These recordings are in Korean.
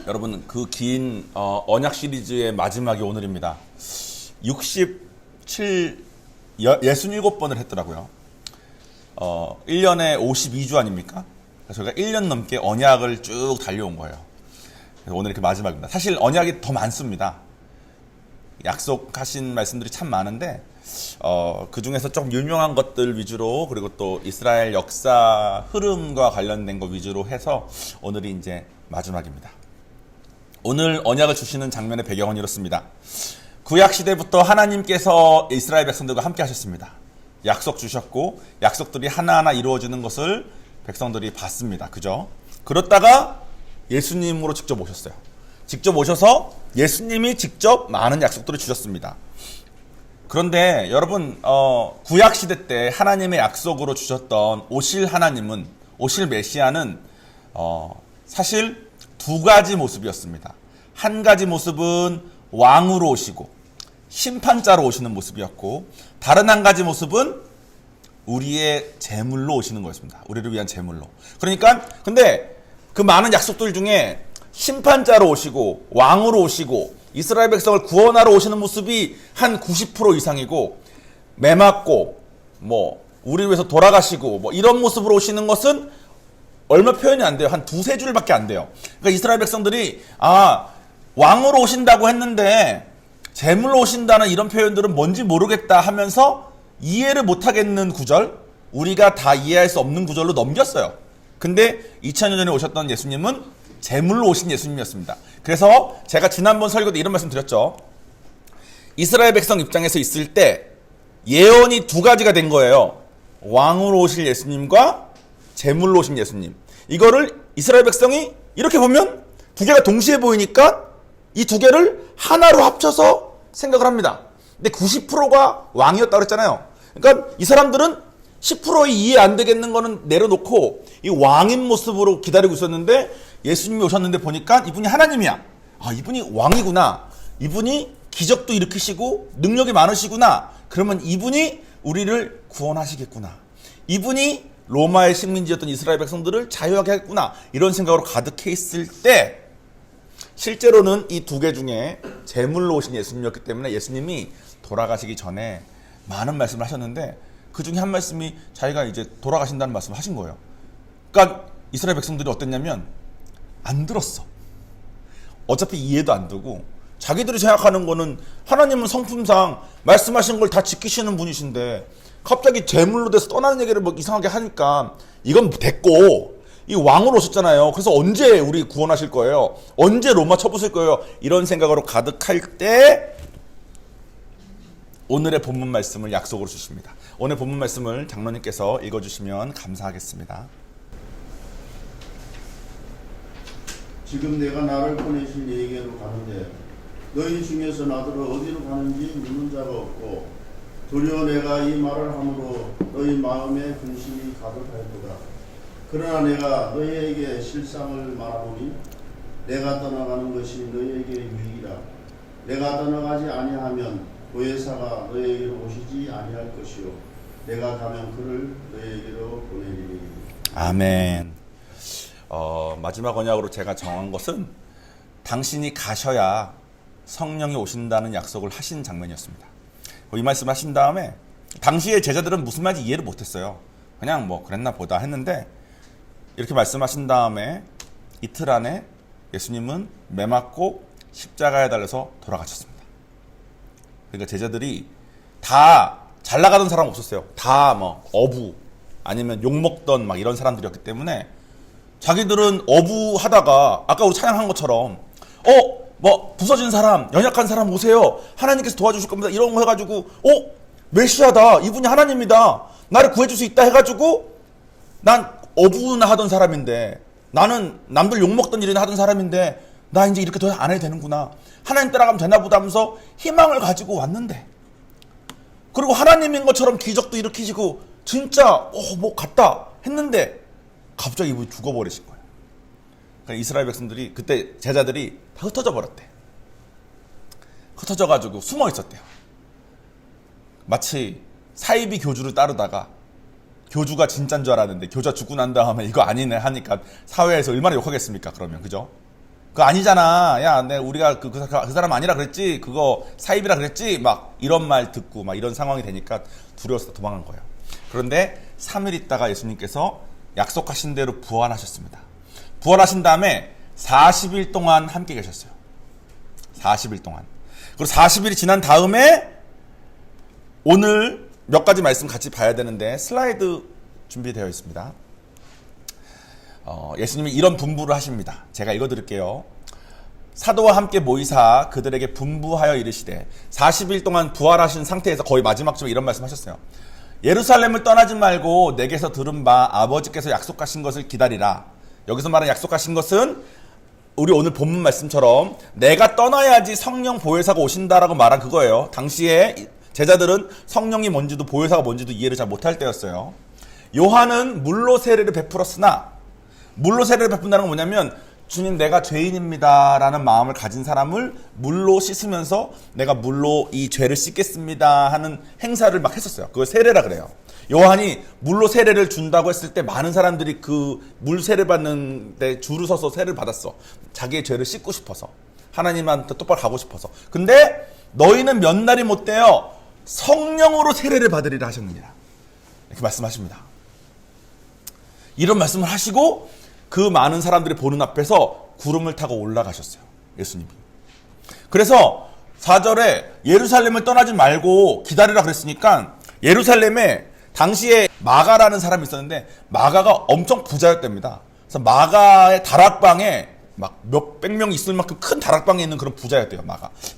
여러분 그 긴 언약 시리즈의 마지막이 오늘입니다. 67번을 했더라고요. 1년에 52주 아닙니까? 그래서 저희가 1년 넘게 언약을 쭉 달려온 거예요. 그래서 오늘 이렇게 마지막입니다. 사실 언약이 더 많습니다. 약속하신 말씀들이 참 많은데 그 중에서 좀 유명한 것들 위주로, 그리고 또 이스라엘 역사 흐름과 관련된 것 위주로 해서 오늘이 이제 마지막입니다. 오늘 언약을 주시는 장면의 배경은 이렇습니다. 구약 시대부터 하나님께서 이스라엘 백성들과 함께 하셨습니다. 약속 주셨고 약속들이 하나하나 이루어지는 것을 백성들이 봤습니다. 그죠? 그렇다가 예수님으로 직접 오셨어요. 직접 오셔서 예수님이 직접 많은 약속들을 주셨습니다. 그런데 여러분 구약 시대 때 하나님의 약속으로 주셨던 오실 하나님은, 오실 메시아는 사실 두 가지 모습이었습니다. 한 가지 모습은 왕으로 오시고 심판자로 오시는 모습이었고, 다른 한 가지 모습은 우리의 제물로 오시는 거였습니다. 우리를 위한 제물로. 그러니까 근데 그 많은 약속들 중에 심판자로 오시고 왕으로 오시고 이스라엘 백성을 구원하러 오시는 모습이 한 90% 이상이고, 매 맞고 우리 위해서 돌아가시고 이런 모습으로 오시는 것은 얼마 표현이 안 돼요. 한 두세 줄밖에 안 돼요. 그러니까 이스라엘 백성들이 왕으로 오신다고 했는데 제물로 오신다는 이런 표현들은 뭔지 모르겠다 하면서 이해를 못하겠는 구절, 우리가 다 이해할 수 없는 구절로 넘겼어요. 근데 2000년 전에 오셨던 예수님은 제물로 오신 예수님이었습니다. 그래서 제가 지난번 설교 때 이런 말씀 드렸죠. 이스라엘 백성 입장에서 있을 때 예언이 두 가지가 된 거예요. 왕으로 오실 예수님과 제물로 오신 예수님. 이거를 이스라엘 백성이 이렇게 보면 두 개가 동시에 보이니까 이 두 개를 하나로 합쳐서 생각을 합니다. 근데 90%가 왕이었다고 그랬잖아요. 그러니까 이 사람들은 10%의 이해 안 되겠는 거는 내려놓고 이 왕인 모습으로 기다리고 있었는데, 예수님이 오셨는데 보니까 이분이 하나님이야. 이분이 왕이구나. 이분이 기적도 일으키시고 능력이 많으시구나. 그러면 이분이 우리를 구원하시겠구나. 이분이 로마의 식민지였던 이스라엘 백성들을 자유하게 하겠구나. 이런 생각으로 가득해 있을 때, 실제로는 이 두 개 중에 제물로 오신 예수님이었기 때문에 예수님이 돌아가시기 전에 많은 말씀을 하셨는데, 그 중에 한 말씀이 자기가 이제 돌아가신다는 말씀을 하신 거예요. 그러니까 이스라엘 백성들이 어땠냐면 안 들었어. 어차피 이해도 안 되고, 자기들이 생각하는 거는 하나님은 성품상 말씀하신 걸 다 지키시는 분이신데 갑자기 제물로 돼서 떠나는 얘기를 이상하게 하니까 이건 됐고, 이 왕으로 오셨잖아요. 그래서 언제 우리 구원하실 거예요? 언제 로마 쳐부실 거예요? 이런 생각으로 가득할 때 오늘의 본문 말씀을 약속으로 주십니다. 오늘 본문 말씀을 장로님께서 읽어주시면 감사하겠습니다. 지금 내가 나를 보내신 너희에게로 가는데 너희 중에서 나더러 어디로 가는지 묻는 자가 없고, 도리어 내가 이 말을 함으로 너희 마음에 근심이 가득하였도다. 그러나 내가 너희에게 실상을 말하노니 내가 떠나가는 것이 너희에게 유익이라. 내가 떠나가지 아니하면 보혜사가 너희에게로 오시지 아니할 것이요 내가 가면 그를 너희에게로 보내리니. 아멘. 마지막 언약으로 제가 정한 것은 당신이 가셔야 성령이 오신다는 약속을 하신 장면이었습니다. 이 말씀 하신 다음에 당시의 제자들은 무슨 말인지 이해를 못했어요. 그냥 그랬나 보다 했는데, 이렇게 말씀하신 다음에 이틀 안에 예수님은 매 맞고 십자가에 달려서 돌아가셨습니다. 그러니까 제자들이 다 잘 나가던 사람 없었어요. 다 어부 아니면 욕먹던 이런 사람들이었기 때문에 자기들은 어부하다가 아까 우리 찬양한 것처럼 부서진 사람, 연약한 사람 오세요. 하나님께서 도와주실 겁니다. 이런 거 해가지고 메시아다. 이분이 하나님이다. 나를 구해줄 수 있다 해가지고, 난 어부나 하던 사람인데, 나는 남들 욕먹던 일이나 하던 사람인데 나 이제 이렇게 더 안 해도 되는구나. 하나님 따라가면 되나 보다 하면서 희망을 가지고 왔는데, 그리고 하나님인 것처럼 기적도 일으키시고 진짜 같다 했는데 갑자기 이분이 죽어버리신 거예요. 그러니까 이스라엘 백성들이, 그때 제자들이 다 흩어져 버렸대. 흩어져가지고 숨어 있었대요. 마치 사이비 교주를 따르다가 교주가 진짜인 줄 알았는데 교주가 죽고 난 다음에 이거 아니네 하니까 사회에서 얼마나 욕하겠습니까? 그러면 그죠? 그거 아니잖아. 야, 우리가 그 사람 아니라 그랬지. 그거 사입이라 그랬지. 막 이런 말 듣고 막 이런 상황이 되니까 두려워서 도망간 거예요. 그런데 3일 있다가 예수님께서 약속하신 대로 부활하셨습니다. 부활하신 다음에 40일 동안 함께 계셨어요. 40일 동안. 그리고 40일이 지난 다음에 오늘 몇 가지 말씀 같이 봐야 되는데 슬라이드 준비되어 있습니다. 예수님이 이런 분부를 하십니다. 제가 읽어드릴게요. 사도와 함께 모이사 그들에게 분부하여 이르시되 40일 동안 부활하신 상태에서 거의 마지막쯤에 이런 말씀 하셨어요. 예루살렘을 떠나지 말고 내게서 들은 바 아버지께서 약속하신 것을 기다리라. 여기서 말하는 약속하신 것은 우리 오늘 본문 말씀처럼 내가 떠나야지 성령 보혜사가 오신다라고 말한 그거예요. 당시에 제자들은 성령이 뭔지도 보혜사가 뭔지도 이해를 잘 못할 때였어요. 요한은 물로 세례를 베풀었으나 물로 세례를 베푼다는 건 뭐냐면 주님 내가 죄인입니다 라는 마음을 가진 사람을 물로 씻으면서 내가 물로 이 죄를 씻겠습니다 하는 행사를 막 했었어요. 그걸 세례라 그래요. 요한이 물로 세례를 준다고 했을 때 많은 사람들이 그 물 세례 받는데 줄을 서서 세례를 받았어. 자기의 죄를 씻고 싶어서, 하나님한테 똑바로 가고 싶어서. 근데 너희는 몇 날이 못 되어 성령으로 세례를 받으리라 하셨느니라 이렇게 말씀하십니다. 이런 말씀을 하시고 그 많은 사람들이 보는 앞에서 구름을 타고 올라가셨어요. 예수님이. 그래서 4절에 예루살렘을 떠나지 말고 기다리라 그랬으니까 예루살렘에 당시에 마가라는 사람이 있었는데 마가가 엄청 부자였답니다. 그래서 마가의 다락방에 막 몇백 명 있을 만큼 큰 다락방에 있는 그런 부자였대요.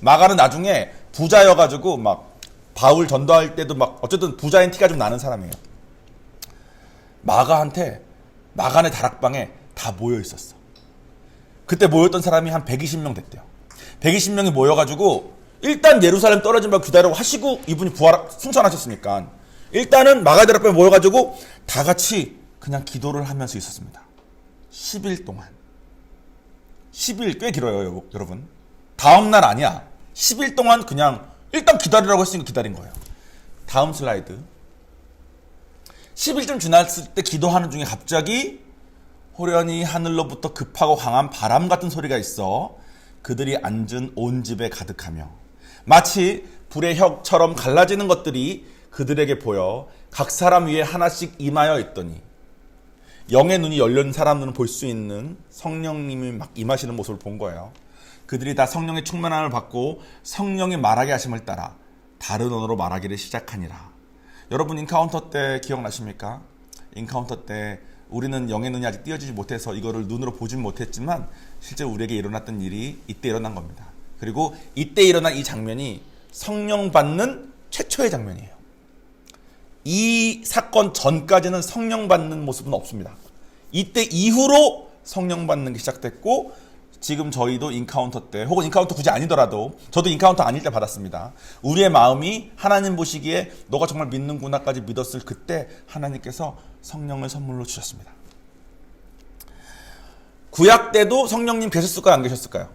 마가는 나중에 부자여가지고 막 바울 전도할 때도 막 어쨌든 부자인 티가 좀 나는 사람이에요. 마가한테 마가네 다락방에 다 모여 있었어. 그때 모였던 사람이 한 120명 됐대요. 120명이 모여가지고 일단 예루살렘 떨어진 바 기다리라고 하시고 이분이 승천하셨으니까 일단은 마가 다락방에 모여가지고 다 같이 그냥 기도를 하면서 있었습니다. 10일 동안. 10일 꽤 길어요, 여러분. 다음날 아니야. 10일 동안 그냥 일단 기다리라고 했으니까 기다린 거예요. 다음 슬라이드. 10일쯤 지났을 때 기도하는 중에 갑자기 호련히 하늘로부터 급하고 강한 바람 같은 소리가 있어 그들이 앉은 온 집에 가득하며 마치 불의 혁처럼 갈라지는 것들이 그들에게 보여 각 사람 위에 하나씩 임하여 있더니 영의 눈이 열린 사람들은 볼 수 있는 성령님이 막 임하시는 모습을 본 거예요. 그들이 다 성령의 충만함을 받고 성령이 말하게 하심을 따라 다른 언어로 말하기를 시작하니라. 여러분 인카운터 때 기억나십니까? 인카운터 때 우리는 영의 눈이 아직 띄어지지 못해서 이거를 눈으로 보진 못했지만 실제 우리에게 일어났던 일이 이때 일어난 겁니다. 그리고 이때 일어난 이 장면이 성령 받는 최초의 장면이에요. 이 사건 전까지는 성령 받는 모습은 없습니다. 이때 이후로 성령 받는 게 시작됐고 지금 저희도 인카운터 때 혹은 인카운터 굳이 아니더라도 저도 인카운터 아닐 때 받았습니다. 우리의 마음이 하나님 보시기에 너가 정말 믿는구나까지 믿었을 그때 하나님께서 성령을 선물로 주셨습니다. 구약 때도 성령님 계셨을까요? 안 계셨을까요?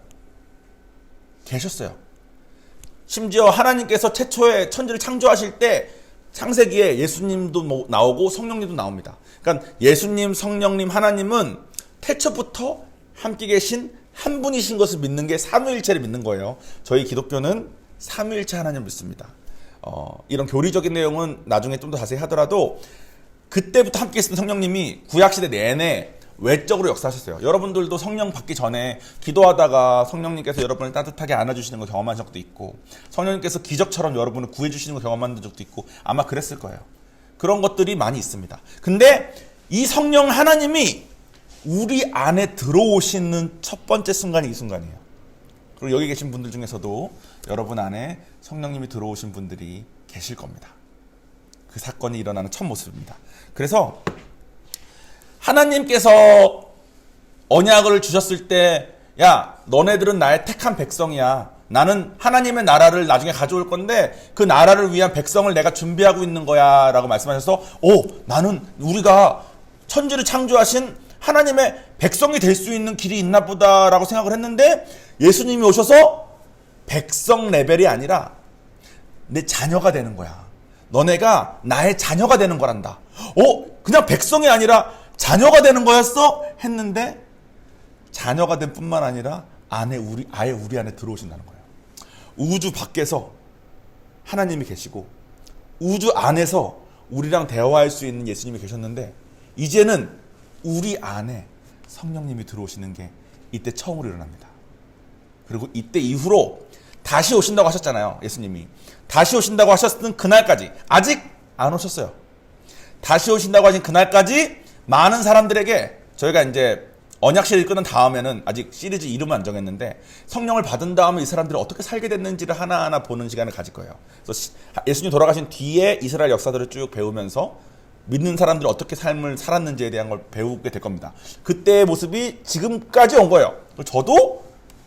계셨어요. 심지어 하나님께서 최초에 천지를 창조하실 때 창세기에 예수님도 나오고 성령님도 나옵니다. 그러니까 예수님, 성령님, 하나님은 태초부터 함께 계신 한 분이신 것을 믿는 게 삼위일체를 믿는 거예요. 저희 기독교는 삼위일체 하나님을 믿습니다. 이런 교리적인 내용은 나중에 좀 더 자세히 하더라도 그때부터 함께 계신 성령님이 구약시대 내내 외적으로 역사하셨어요. 여러분들도 성령 받기 전에 기도하다가 성령님께서 여러분을 따뜻하게 안아주시는 걸 경험한 적도 있고 성령님께서 기적처럼 여러분을 구해주시는 걸 경험한 적도 있고 아마 그랬을 거예요. 그런 것들이 많이 있습니다. 근데 이 성령 하나님이 우리 안에 들어오시는 첫 번째 순간이 이 순간이에요. 그리고 여기 계신 분들 중에서도 여러분 안에 성령님이 들어오신 분들이 계실 겁니다. 그 사건이 일어나는 첫 모습입니다. 그래서 하나님께서 언약을 주셨을 때 야, 너네들은 나의 택한 백성이야. 나는 하나님의 나라를 나중에 가져올 건데 그 나라를 위한 백성을 내가 준비하고 있는 거야 라고 말씀하셔서 나는 우리가 천지를 창조하신 하나님의 백성이 될 수 있는 길이 있나 보다라고 생각을 했는데 예수님이 오셔서 백성 레벨이 아니라 내 자녀가 되는 거야. 너네가 나의 자녀가 되는 거란다. 그냥 백성이 아니라 자녀가 되는 거였어? 했는데 자녀가 된 뿐만 아니라 아예 우리 안에 들어오신다는 거예요. 우주 밖에서 하나님이 계시고 우주 안에서 우리랑 대화할 수 있는 예수님이 계셨는데 이제는 우리 안에 성령님이 들어오시는 게 이때 처음으로 일어납니다. 그리고 이때 이후로 다시 오신다고 하셨잖아요. 예수님이 다시 오신다고 하셨던 그날까지 아직 안 오셨어요. 다시 오신다고 하신 그날까지 많은 사람들에게 저희가 이제 언약시를 끊은 다음에는 아직 시리즈 이름은 안 정했는데 성령을 받은 다음에 이 사람들이 어떻게 살게 됐는지를 하나하나 보는 시간을 가질 거예요. 그래서 예수님 돌아가신 뒤에 이스라엘 역사들을 쭉 배우면서 믿는 사람들이 어떻게 삶을 살았는지에 대한 걸 배우게 될 겁니다. 그때의 모습이 지금까지 온 거예요. 저도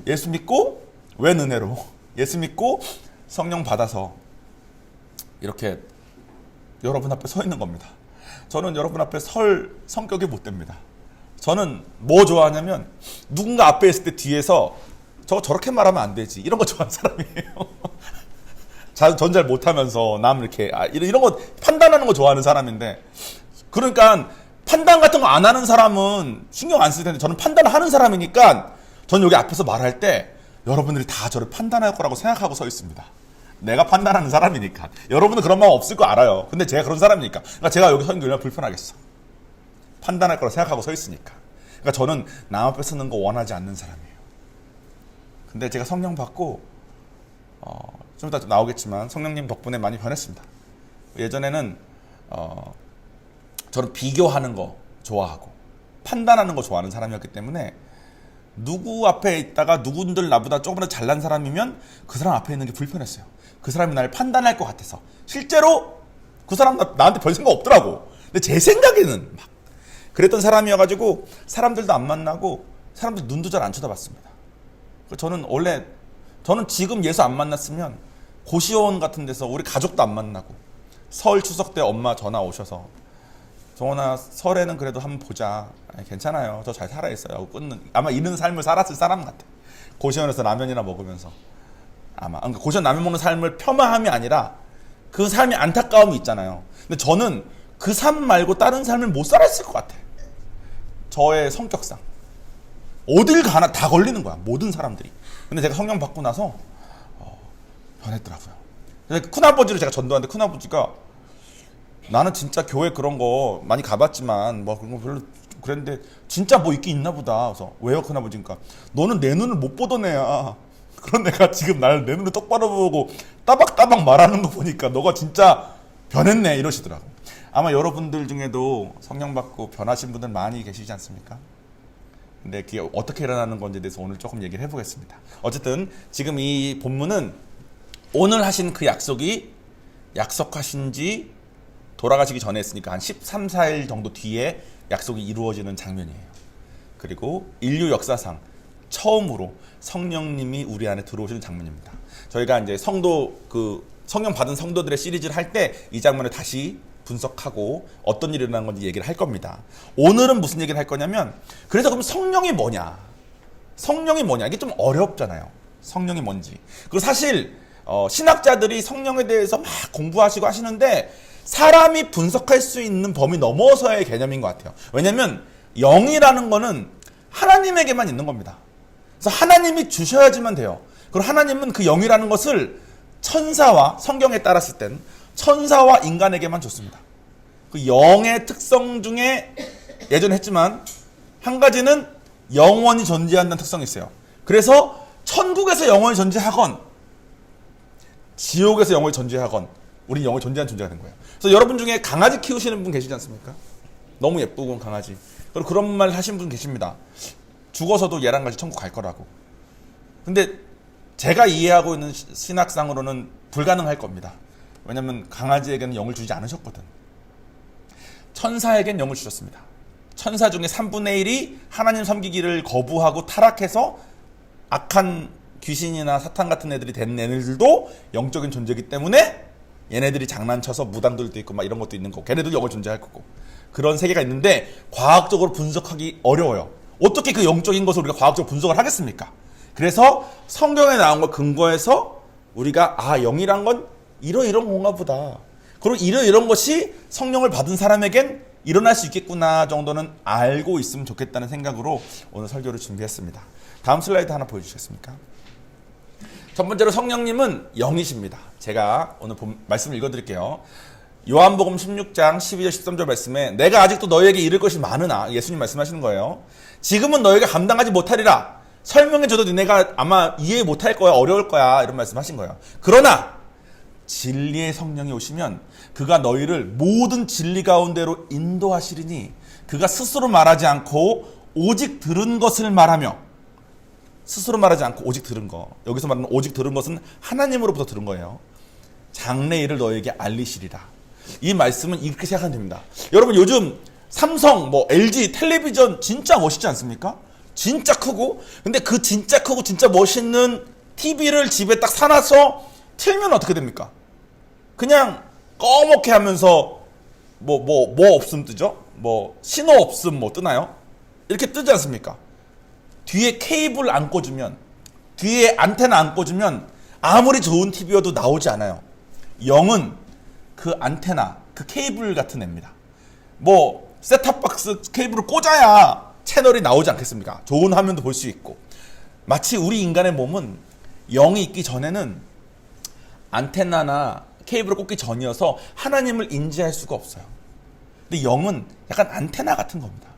예수 믿고 웬 은혜로 예수 믿고 성령 받아서 이렇게 여러분 앞에 서 있는 겁니다. 저는 여러분 앞에 설 성격이 못 됩니다. 저는 뭐 좋아하냐면 누군가 앞에 있을 때 뒤에서 저렇게 말하면 안 되지 이런 거 좋아하는 사람이에요. 전 잘 못하면서 남 이렇게 이런 거 판단하는 거 좋아하는 사람인데 그러니까 판단 같은 거 안 하는 사람은 신경 안 쓸 텐데 저는 판단을 하는 사람이니까 저는 여기 앞에서 말할 때 여러분들이 다 저를 판단할 거라고 생각하고 서 있습니다. 내가 판단하는 사람이니까. 여러분은 그런 마음 없을 거 알아요. 근데 제가 그런 사람이니까. 그러니까 제가 여기 서 있는 게 얼마나 불편하겠어. 판단할 거라고 생각하고 서 있으니까. 그러니까 저는 남 앞에 서는 거 원하지 않는 사람이에요. 근데 제가 성령 받고 좀 이따 나오겠지만 성령님 덕분에 많이 변했습니다. 예전에는 저는 비교하는 거 좋아하고 판단하는 거 좋아하는 사람이었기 때문에 누구 앞에 있다가 누군들 나보다 조금이라도 잘난 사람이면 그 사람 앞에 있는 게 불편했어요. 그 사람이 나를 판단할 것 같아서. 실제로 그 사람 나한테 별 생각 없더라고. 근데 제 생각에는 막 그랬던 사람이어가지고 사람들도 안 만나고 사람들 눈도 잘 안 쳐다봤습니다. 저는 지금 예수 안 만났으면 고시원 같은 데서 우리 가족도 안 만나고 설 추석 때 엄마 전화 오셔서 정원아 설에는 그래도 한번 보자. 아니, 괜찮아요. 저 잘 살아있어요. 하고 끊는 아마 이런 삶을 살았을 사람 같아. 고시원에서 라면이나 먹으면서 그러니까 고시원 라면 먹는 삶을 폄하함이 아니라 그 삶이 안타까움이 있잖아요. 근데 저는 그 삶 말고 다른 삶을 못 살았을 것 같아. 저의 성격상 어딜 가나 다 걸리는 거야. 모든 사람들이. 근데 제가 성령 받고 나서 변했더라고요. 그래서 큰아버지를 제가 전도하는데 큰아버지가 나는 진짜 교회 그런 거 많이 가봤지만 뭐 그런 거 별로 그랬는데 진짜 뭐 있긴 있나 보다. 그래서 왜요 큰아버지니까 너는 내 눈을 못 보던 애야. 그런 내가 지금 나를 내 눈을 똑바로 보고 따박따박 말하는 거 보니까 너가 진짜 변했네 이러시더라고. 아마 여러분들 중에도 성령 받고 변하신 분들 많이 계시지 않습니까? 근데 그게 어떻게 일어나는 건지에 대해서 오늘 조금 얘기를 해보겠습니다. 어쨌든 지금 이 본문은 오늘 하신 그 약속하신 지 돌아가시기 전에 했으니까 한 13, 14일 정도 뒤에 약속이 이루어지는 장면이에요. 그리고 인류 역사상 처음으로 성령님이 우리 안에 들어오시는 장면입니다. 저희가 이제 성령 받은 성도들의 시리즈를 할 때 이 장면을 다시 분석하고 어떤 일이 일어난 건지 얘기를 할 겁니다. 오늘은 무슨 얘기를 할 거냐면 그래서 그럼 성령이 뭐냐? 이게 좀 어렵잖아요. 성령이 뭔지. 그리고 사실 신학자들이 성령에 대해서 막 공부하시고 하시는데 사람이 분석할 수 있는 범위 넘어서의 개념인 것 같아요. 왜냐하면 영이라는 거는 하나님에게만 있는 겁니다. 그래서 하나님이 주셔야지만 돼요. 그리고 하나님은 그 영이라는 것을 천사와 성경에 따랐을 땐 천사와 인간에게만 줬습니다. 그 영의 특성 중에 예전에 했지만 한 가지는 영원히 존재한다는 특성이 있어요. 그래서 천국에서 영원히 존재하건 지옥에서 영원히 존재하건 우리 영원히 존재하는 존재가 된 거예요. 그래서 여러분 중에 강아지 키우시는 분 계시지 않습니까? 너무 예쁘고 강아지. 그리고 그런 말 하신 분 계십니다. 죽어서도 얘랑 같이 천국 갈 거라고. 근데 제가 이해하고 있는 신학상으로는 불가능할 겁니다. 왜냐하면 강아지에게는 영을 주지 않으셨거든. 천사에겐 영을 주셨습니다. 천사 중에 3분의 1이 하나님 섬기기를 거부하고 타락해서 악한 귀신이나 사탄 같은 애들이 된 애들도 영적인 존재이기 때문에 얘네들이 장난쳐서 무당들도 있고 막 이런 것도 있는 거고 걔네들도 영을 존재할 거고 그런 세계가 있는데 과학적으로 분석하기 어려워요. 어떻게 그 영적인 것을 우리가 과학적으로 분석을 하겠습니까? 그래서 성경에 나온 걸 근거해서 우리가 영이란 건 이러이런 건가 보다. 그리고 이러이런 것이 성령을 받은 사람에겐 일어날 수 있겠구나 정도는 알고 있으면 좋겠다는 생각으로 오늘 설교를 준비했습니다. 다음 슬라이드 하나 보여주시겠습니까? 첫 번째로 성령님은 영이십니다. 제가 오늘 말씀을 읽어드릴게요. 요한복음 16장 12절 13절 말씀에 내가 아직도 너희에게 이를 것이 많으나, 예수님 말씀하시는 거예요. 지금은 너희가 감당하지 못하리라. 설명해줘도 니네가 아마 이해 못할 거야, 어려울 거야, 이런 말씀하신 거예요. 그러나 진리의 성령이 오시면 그가 너희를 모든 진리 가운데로 인도하시리니 그가 스스로 말하지 않고 오직 들은 것을 말하며, 스스로 말하지 않고 오직 들은 거, 여기서 말하는 오직 들은 것은 하나님으로부터 들은 거예요. 장래 일을 너희에게 알리시리라. 이 말씀은 이렇게 생각하면 됩니다. 여러분, 요즘 삼성, LG 텔레비전 진짜 멋있지 않습니까? 진짜 크고, 근데 그 진짜 크고 진짜 멋있는 TV를 집에 딱 사놔서 틀면 어떻게 됩니까? 그냥 꺼멓게 하면서 뭐 없음 뜨죠? 신호 없음 뜨나요? 이렇게 뜨지 않습니까? 뒤에 케이블 안 꽂으면, 뒤에 안테나 안 꽂으면 아무리 좋은 TV여도 나오지 않아요. 영은 그 안테나, 그 케이블 같은 애입니다. 셋탑박스 케이블을 꽂아야 채널이 나오지 않겠습니까? 좋은 화면도 볼 수 있고. 마치 우리 인간의 몸은 영이 있기 전에는 안테나나 케이블을 꽂기 전이어서 하나님을 인지할 수가 없어요. 근데 영은 약간 안테나 같은 겁니다.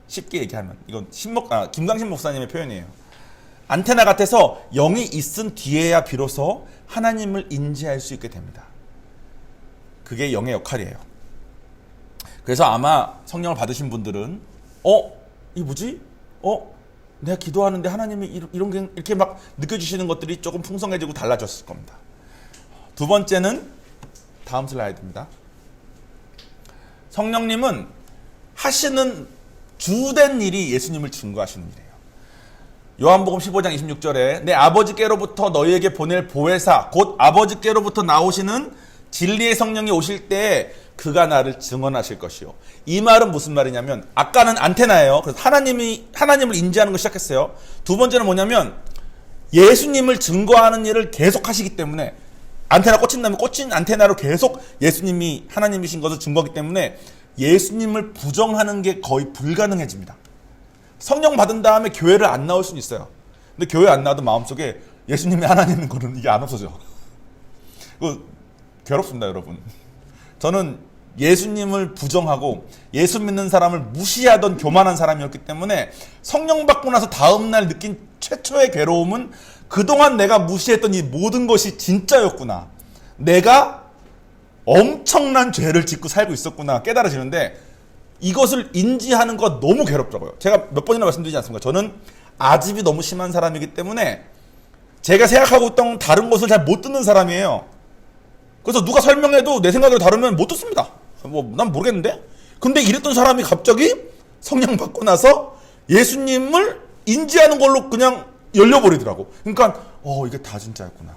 쉽게 얘기하면. 이건 김광신 목사님의 표현이에요. 안테나 같아서 영이 있은 뒤에야 비로소 하나님을 인지할 수 있게 됩니다. 그게 영의 역할이에요. 그래서 아마 성령을 받으신 분들은 이게 뭐지? 내가 기도하는데 하나님이 이런 게 이렇게 막 느껴지시는 것들이 조금 풍성해지고 달라졌을 겁니다. 두 번째는 다음 슬라이드입니다. 성령님은 하시는 주된 일이 예수님을 증거하시는 일이에요. 요한복음 15장 26절에 내 아버지께로부터 너희에게 보낼 보혜사, 곧 아버지께로부터 나오시는 진리의 성령이 오실 때 그가 나를 증언하실 것이요. 이 말은 무슨 말이냐면, 아까는 안테나예요. 그래서 하나님을 인지하는 걸 시작했어요. 두 번째는 뭐냐면 예수님을 증거하는 일을 계속 하시기 때문에, 안테나 꽂힌 다음에 꽂힌 안테나로 계속 예수님이 하나님이신 것을 증거하기 때문에 예수님을 부정하는 게 거의 불가능해집니다. 성령 받은 다음에 교회를 안 나올 수는 있어요. 근데 교회 안 나와도 마음속에 예수님이 하나님인 거는 이게 안 없어져. 괴롭습니다, 여러분. 저는 예수님을 부정하고 예수 믿는 사람을 무시하던 교만한 사람이었기 때문에 성령 받고 나서 다음날 느낀 최초의 괴로움은 그동안 내가 무시했던 이 모든 것이 진짜였구나. 내가 엄청난 죄를 짓고 살고 있었구나 깨달아지는데, 이것을 인지하는 거 너무 괴롭더라고요. 제가 몇 번이나 말씀드리지 않습니까? 저는 아집이 너무 심한 사람이기 때문에 제가 생각하고 있던 다른 것을 잘 못 듣는 사람이에요. 그래서 누가 설명해도 내 생각으로 다르면 못 듣습니다. 난 모르겠는데? 근데 이랬던 사람이 갑자기 성령 받고 나서 예수님을 인지하는 걸로 그냥 열려버리더라고. 그러니까 이게 다 진짜였구나.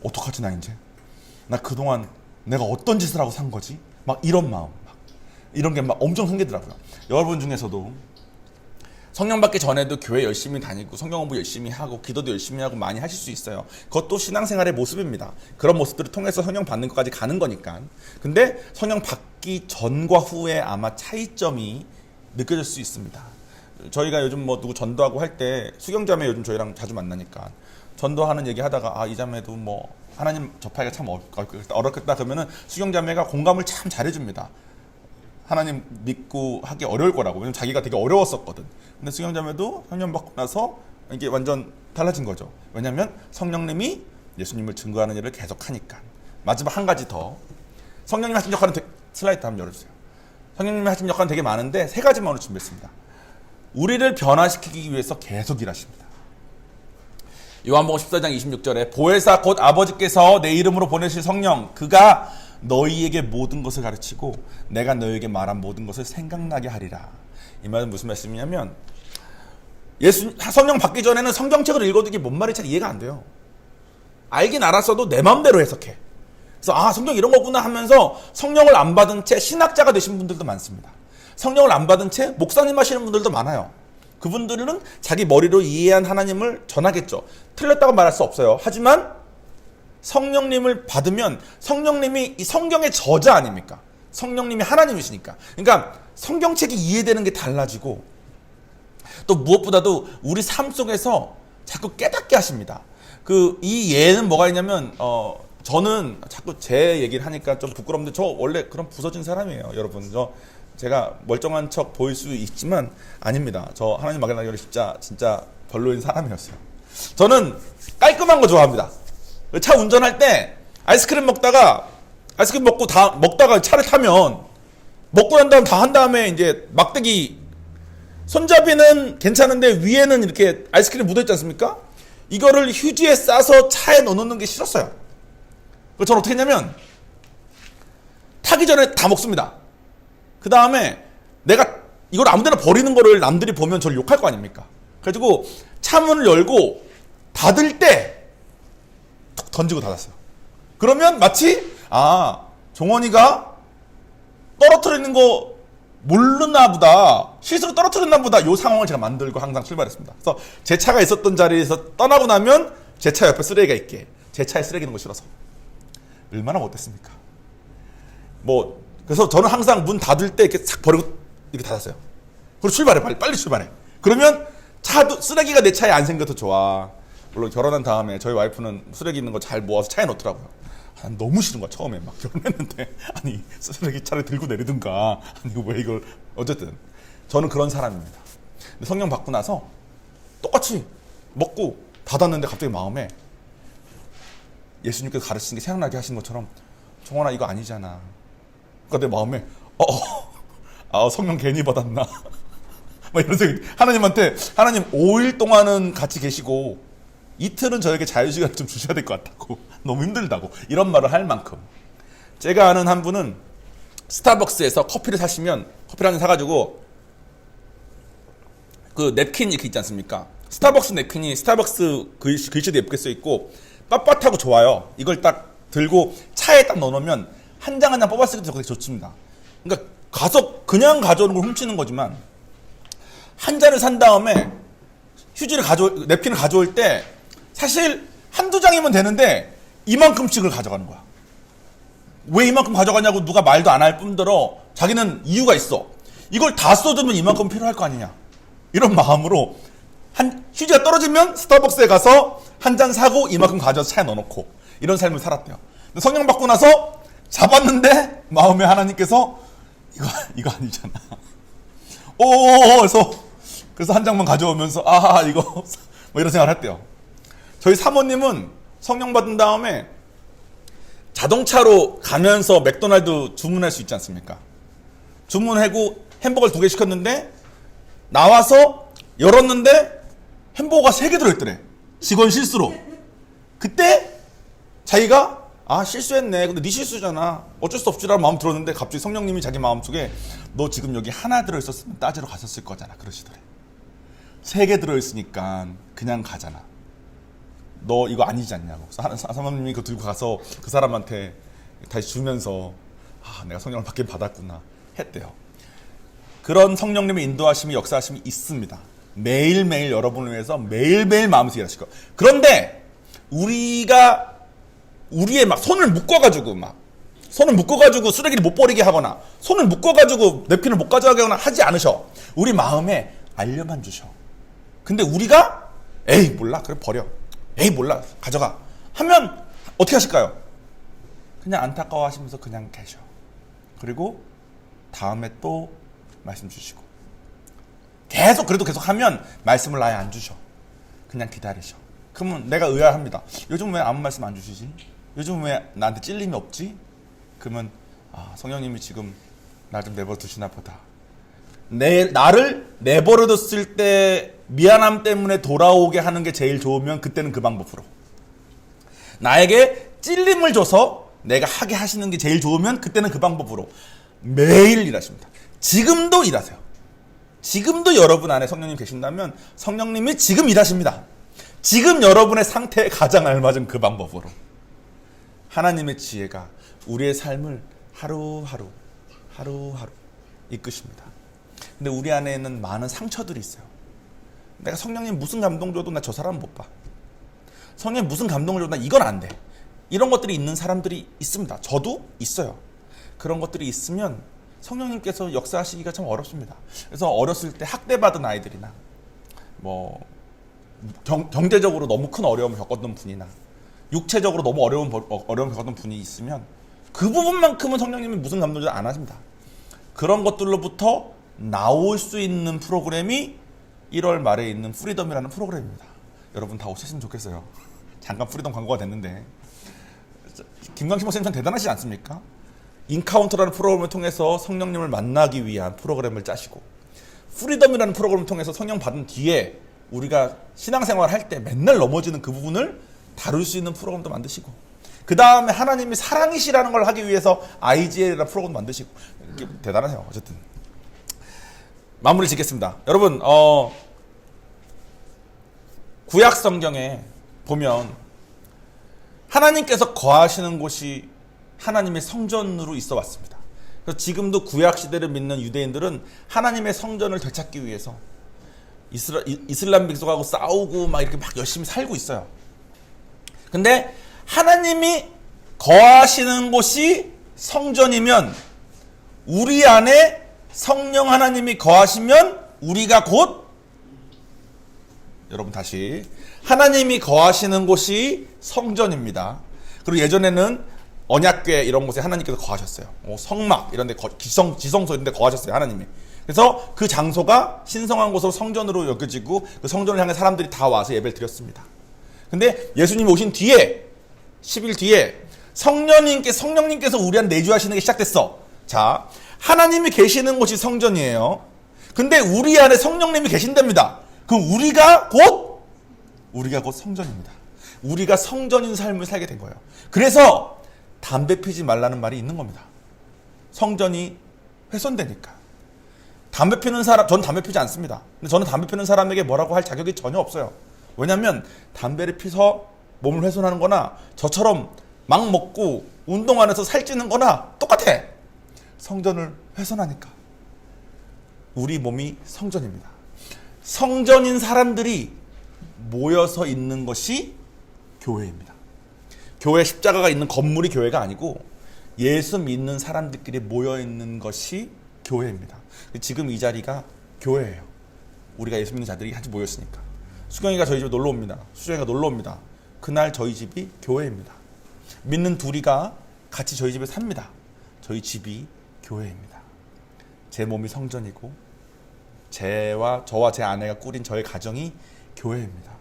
어떡하지 나 이제? 나 그동안 내가 어떤 짓을 하고 산 거지? 막 이런 마음, 이런 게 막 엄청 생기더라고요. 여러분 중에서도 성령 받기 전에도 교회 열심히 다니고 성경 공부 열심히 하고 기도도 열심히 하고 많이 하실 수 있어요. 그것도 신앙생활의 모습입니다. 그런 모습들을 통해서 성령 받는 것까지 가는 거니까. 근데 성령 받기 전과 후에 아마 차이점이 느껴질 수 있습니다. 저희가 요즘 누구 전도하고 할 때 수경자매 요즘 저희랑 자주 만나니까 전도하는 얘기 하다가 이 자매도 하나님 접하기가 참 어렵겠다 그러면은 수경자매가 공감을 참 잘해줍니다. 하나님 믿고 하기 어려울 거라고. 왜냐면 자기가 되게 어려웠었거든. 근데 수경자매도 성령 받고 나서 이게 완전 달라진 거죠. 왜냐면 성령님이 예수님을 증거하는 일을 계속 하니까. 마지막 한 가지 더. 성령님이 하신 역할은 슬라이드 한번 열어주세요. 성령님이 하신 역할은 되게 많은데 세 가지만 오늘 준비했습니다. 우리를 변화시키기 위해서 계속 일하십니다. 요한복음 14장 26절에 보혜사 곧 아버지께서 내 이름으로 보내실 성령, 그가 너희에게 모든 것을 가르치고 내가 너희에게 말한 모든 것을 생각나게 하리라. 이 말은 무슨 말씀이냐면, 성령 받기 전에는 성경책을 읽어도 이게 뭔 말인지 잘 이해가 안 돼요. 알긴 알았어도 내 마음대로 해석해. 그래서 성경 이런 거구나 하면서 성령을 안 받은 채 신학자가 되신 분들도 많습니다. 성령을 안 받은 채 목사님 하시는 분들도 많아요. 그분들은 자기 머리로 이해한 하나님을 전하겠죠. 틀렸다고 말할 수 없어요. 하지만 성령님을 받으면 성령님이 이 성경의 저자 아닙니까? 성령님이 하나님이시니까. 그러니까 성경책이 이해되는 게 달라지고 또 무엇보다도 우리 삶 속에서 자꾸 깨닫게 하십니다. 이 예는 뭐가 있냐면 저는 자꾸 제 얘기를 하니까 좀 부끄럽는데 저 원래 그런 부서진 사람이에요. 여러분 제가 멀쩡한 척 보일 수 있지만 아닙니다. 저 하나님 막연하게 진짜 별로인 사람이었어요. 저는 깔끔한 거 좋아합니다. 차 운전할 때 아이스크림 먹다가 차를 타면 먹고 난 다음 다 한 다음에 이제 막대기 손잡이는 괜찮은데 위에는 이렇게 아이스크림 묻어있지 않습니까? 이거를 휴지에 싸서 차에 넣어놓는 게 싫었어요. 그래서 저는 어떻게 했냐면 타기 전에 다 먹습니다. 그 다음에 내가 이걸 아무데나 버리는 거를 남들이 보면 저를 욕할 거 아닙니까? 그래가지고 차문을 열고 닫을 때 툭 던지고 닫았어요. 그러면 마치 종원이가 떨어뜨리는 거 모르나 보다, 실수로 떨어뜨렸나 보다, 이 상황을 제가 만들고 항상 출발했습니다. 그래서 제 차가 있었던 자리에서 떠나고 나면 제 차 옆에 쓰레기가 있게, 제 차에 쓰레기 있는 거 싫어서. 얼마나 못됐습니까? 그래서 저는 항상 문 닫을 때 이렇게 싹 버리고 이렇게 닫았어요. 그리고 출발해, 빨리 출발해. 그러면 쓰레기가 내 차에 안 생겨서 좋아. 물론 결혼한 다음에 저희 와이프는 쓰레기 있는 거 잘 모아서 차에 넣더라고요. 난 너무 싫은 거야, 처음에 막 결혼했는데. 아니, 쓰레기 차를 들고 내리든가. 아니, 왜 이걸. 어쨌든. 저는 그런 사람입니다. 근데 성령 받고 나서 똑같이 먹고 닫았는데 갑자기 마음에 예수님께서 가르치신 게 생각나게 하신 것처럼 정원아, 이거 아니잖아. 그러니까 내 마음에, 성령 괜히 받았나. 막 이런 생각이, 하나님 5일 동안은 같이 계시고, 이틀은 저에게 자유시간 좀 주셔야 될 것 같다고. 너무 힘들다고. 이런 말을 할 만큼. 제가 아는 한 분은 스타벅스에서 커피를 사시면, 커피를 한 잔 사가지고, 냅킨 이렇게 있지 않습니까? 스타벅스 냅킨이 스타벅스 글씨도 예쁘게 써있고, 빳빳하고 좋아요. 이걸 딱 들고 차에 딱 넣어놓으면, 한 장 한 장 뽑아쓰기도 되게 좋습니다. 그러니까, 그냥 가져오는 걸 훔치는 거지만, 한 잔을 산 다음에, 냅킨을 가져올 때, 사실 한두 장이면 되는데 이만큼씩을 가져가는 거야. 왜 이만큼 가져가냐고 누가 말도 안 할 뿐더러 자기는 이유가 있어. 이걸 다 쏟으면 이만큼 필요할 거 아니냐. 이런 마음으로 휴지가 떨어지면 스타벅스에 가서 한 잔 사고 이만큼 가져와서 차에 넣어놓고 이런 삶을 살았대요. 근데 성령 받고 나서 잡았는데 마음에 하나님께서 이거 아니잖아. 그래서 한 장만 가져오면서 이거 이런 생각을 했대요. 저희 사모님은 성령 받은 다음에 자동차로 가면서 맥도날드 주문할 수 있지 않습니까? 주문하고 햄버거를 2개 시켰는데 나와서 열었는데 햄버거가 3개 들어있더래. 직원 실수로. 그때 자기가 실수했네. 근데 네 실수잖아. 어쩔 수 없지라는 마음 들었는데 갑자기 성령님이 자기 마음속에 너 지금 여기 하나 들어있었으면 따지러 갔었을 거잖아. 그러시더래. 3개 들어있으니까 그냥 가잖아. 너 이거 아니지 않냐고. 사모님이 그거 들고 가서 그 사람한테 다시 주면서 내가 성령을 받긴 받았구나 했대요. 그런 성령님의 인도하심이, 역사하심이 있습니다. 매일매일 여러분을 위해서 매일매일 마음에서 일하실 거예요. 그런데 우리의 손을 묶어가지고 쓰레기를 못 버리게 하거나 손을 묶어가지고 냅킨을 못 가져가게 하거나 하지 않으셔. 우리 마음에 알려만 주셔. 근데 우리가 에이 몰라 그래 버려, 에이 몰라 가져가 하면 어떻게 하실까요? 그냥 안타까워 하시면서 그냥 계셔. 그리고 다음에 또 말씀 주시고 계속 하면 말씀을 아예 안 주셔. 그냥 기다리셔. 그러면 내가 의아합니다. 요즘 왜 아무 말씀 안 주시지? 요즘 왜 나한테 찔림이 없지? 그러면 성령님이 지금 나 좀 내버려 두시나 보다. 나를 내버려뒀을 때 미안함 때문에 돌아오게 하는 게 제일 좋으면 그때는 그 방법으로, 나에게 찔림을 줘서 내가 하게 하시는 게 제일 좋으면 그때는 그 방법으로 매일 일하십니다. 지금도 일하세요. 지금도 여러분 안에 성령님 계신다면 성령님이 지금 일하십니다. 지금 여러분의 상태에 가장 알맞은 그 방법으로 하나님의 지혜가 우리의 삶을 하루하루 이끄십니다. 근데 우리 안에는 많은 상처들이 있어요. 내가 성령님 무슨 감동 줘도 나 저 사람 못 봐. 성령님 무슨 감동을 줘도 나 이건 안 돼. 이런 것들이 있는 사람들이 있습니다. 저도 있어요. 그런 것들이 있으면 성령님께서 역사하시기가 참 어렵습니다. 그래서 어렸을 때 학대받은 아이들이나 뭐 경제적으로 너무 큰 어려움을 겪었던 분이나 육체적으로 너무 어려움을 겪었던 분이 있으면 그 부분만큼은 성령님이 무슨 감동도 안 하십니다. 그런 것들로부터 나올 수 있는 프로그램이 1월 말에 있는 프리덤이라는 프로그램입니다. 여러분 다 오셨으면 좋겠어요. 잠깐 프리덤 광고가 됐는데 김광식 목사님 참 대단하시지 않습니까? 인카운터라는 프로그램을 통해서 성령님을 만나기 위한 프로그램을 짜시고 프리덤이라는 프로그램을 통해서 성령 받은 뒤에 우리가 신앙생활을 할 때 맨날 넘어지는 그 부분을 다룰 수 있는 프로그램도 만드시고 그 다음에 하나님이 사랑이시라는 걸 하기 위해서 IGL이라는 프로그램도 만드시고 대단하세요. 어쨌든 마무리 짓겠습니다. 여러분 구약 성경에 보면 하나님께서 거하시는 곳이 하나님의 성전으로 있어 왔습니다. 그래서 지금도 구약 시대를 믿는 유대인들은 하나님의 성전을 되찾기 위해서 이슬람 민족하고 싸우고 막 이렇게 막 열심히 살고 있어요. 근데 하나님이 거하시는 곳이 성전이면 우리 안에 성령 하나님이 거하시면 우리가 곧 여러분 다시 하나님이 거하시는 곳이 성전입니다. 그리고 예전에는 언약궤 이런 곳에 하나님께서 거하셨어요. 성막 이런 데 지성소 이런 데 거하셨어요. 하나님이. 그래서 그 장소가 신성한 곳으로 성전으로 여겨지고 그 성전을 향해 사람들이 다 와서 예배를 드렸습니다. 근데 예수님이 오신 뒤에 10일 뒤에 성령님께서 우리 안에 내주하시는 게 시작됐어. 자, 하나님이 계시는 곳이 성전이에요. 근데 우리 안에 성령님이 계신답니다. 그럼 우리가 곧 성전입니다. 우리가 성전인 삶을 살게 된 거예요. 그래서 담배 피지 말라는 말이 있는 겁니다. 성전이 훼손되니까. 담배 피는 사람, 저는 담배 피지 않습니다. 근데 저는 담배 피는 사람에게 뭐라고 할 자격이 전혀 없어요. 왜냐하면 담배를 피서 몸을 훼손하는 거나 저처럼 막 먹고 운동 안 해서 살찌는 거나 똑같아. 성전을 훼손하니까. 우리 몸이 성전입니다. 성전인 사람들이 모여서 있는 것이 교회입니다. 교회 십자가가 있는 건물이 교회가 아니고 예수 믿는 사람들끼리 모여 있는 것이 교회입니다. 지금 이 자리가 교회예요. 우리가 예수 믿는 자들이 같이 모였으니까. 수경이가 저희 집에 놀러 옵니다. 수정이가 놀러 옵니다. 그날 저희 집이 교회입니다. 믿는 둘이가 같이 저희 집에 삽니다. 저희 집이 교회입니다. 제 몸이 성전이고 저와 제 아내가 꾸린 저의 가정이 교회입니다.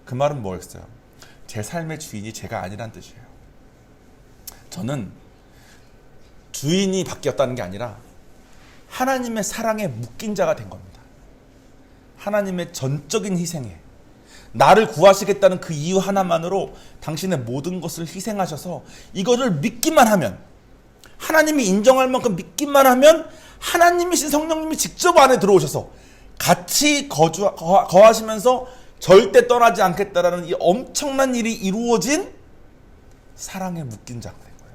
그 말은 뭐였어요? 제 삶의 주인이 제가 아니란 뜻이에요. 저는 주인이 바뀌었다는 게 아니라 하나님의 사랑에 묶인 자가 된 겁니다. 하나님의 전적인 희생에 나를 구하시겠다는 그 이유 하나만으로 당신의 모든 것을 희생하셔서 이거를 믿기만 하면 하나님이 인정할 만큼 믿기만 하면 하나님이신 성령님이 직접 안에 들어오셔서 같이 거하시면서 절대 떠나지 않겠다라는 이 엄청난 일이 이루어진 사랑에 묶인 자가 된 거예요.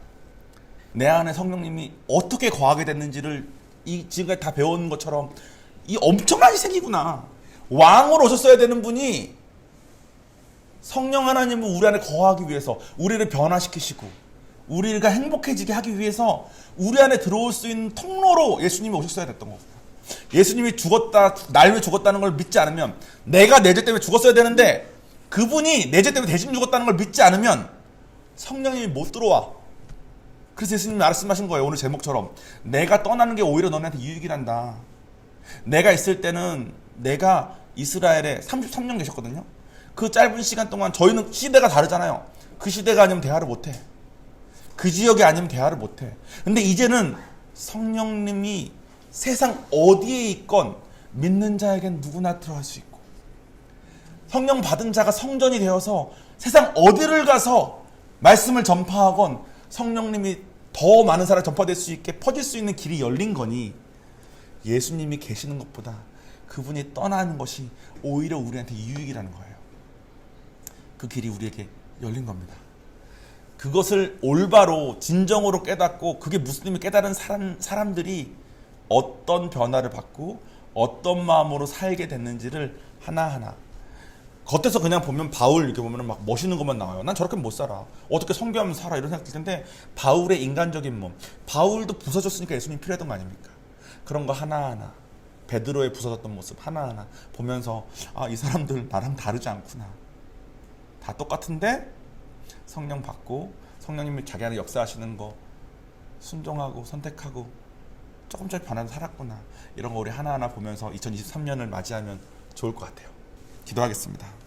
내 안에 성령님이 어떻게 거하게 됐는지를 지금까지 다 배운 것처럼 이 엄청난 희생이구나. 왕으로 오셨어야 되는 분이 성령 하나님은 우리 안에 거하기 위해서 우리를 변화시키시고 우리가 행복해지게 하기 위해서 우리 안에 들어올 수 있는 통로로 예수님이 오셨어야 됐던 거예요. 예수님이 날 위해 죽었다는 걸 믿지 않으면 내가 내 죄 때문에 죽었어야 되는데 그분이 내 죄 때문에 대신 죽었다는 걸 믿지 않으면 성령님이 못 들어와. 그래서 예수님이 말씀하신 거예요. 오늘 제목처럼 내가 떠나는 게 오히려 너네한테 유익이란다. 내가 있을 때는 내가 이스라엘에 33년 계셨거든요. 그 짧은 시간 동안 저희는 시대가 다르잖아요. 그 시대가 아니면 대화를 못해. 그 지역이 아니면 대화를 못해. 근데 이제는 성령님이 세상 어디에 있건 믿는 자에겐 누구나 들어갈 수 있고 성령 받은 자가 성전이 되어서 세상 어디를 가서 말씀을 전파하건 성령님이 더 많은 사람에 전파될 수 있게 퍼질 수 있는 길이 열린 거니 예수님이 계시는 것보다 그분이 떠나는 것이 오히려 우리한테 유익이라는 거예요. 그 길이 우리에게 열린 겁니다. 그것을 올바로 진정으로 깨닫고 그게 무슬림이 깨달은 사람들이 어떤 변화를 받고 어떤 마음으로 살게 됐는지를 하나하나 겉에서 그냥 보면 바울 이렇게 보면 막 멋있는 것만 나와요. 난 저렇게 못 살아. 어떻게 성교하면 살아 이런 생각 들 텐데 바울의 인간적인 몸, 바울도 부서졌으니까 예수님 필요했던 거 아닙니까? 그런 거 하나하나, 베드로의 부서졌던 모습 하나하나 보면서 아, 이 사람들 나랑 다르지 않구나. 다 똑같은데 성령 받고 성령님이 자기 안에 역사하시는 거 순종하고 선택하고 조금씩 변화도 살았구나. 이런 거 우리 하나하나 보면서 2023년을 맞이하면 좋을 것 같아요. 기도하겠습니다.